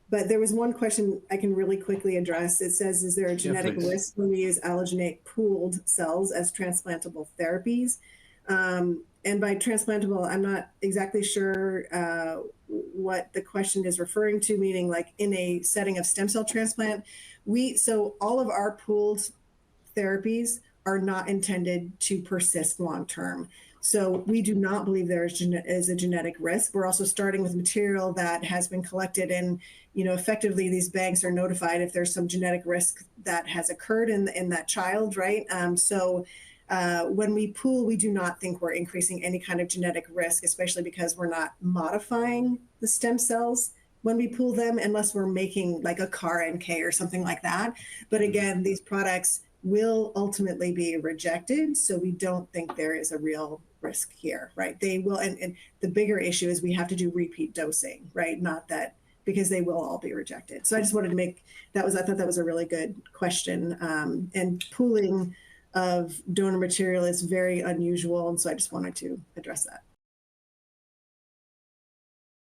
But there was one question I can really quickly address. It says, is there a genetic risk when we use allogeneic pooled cells as transplantable therapies? And by transplantable, I'm not exactly sure what the question is referring to, meaning like in a setting of stem cell transplant. So all of our pooled therapies are not intended to persist long term. So we do not believe there is a genetic risk. We're also starting with material that has been collected, and effectively these banks are notified if there's some genetic risk that has occurred in that child, right? When we pool, we do not think we're increasing any kind of genetic risk, especially because we're not modifying the stem cells when we pool them, unless we're making like a CAR NK or something like that. But again, these products will ultimately be rejected, so we don't think there is a real risk here, right? They will, and the bigger issue is we have to do repeat dosing, right? Not that, because they will all be rejected. So I just wanted to make I thought that was a really good question. And pooling of donor material is very unusual, and so I just wanted to address that.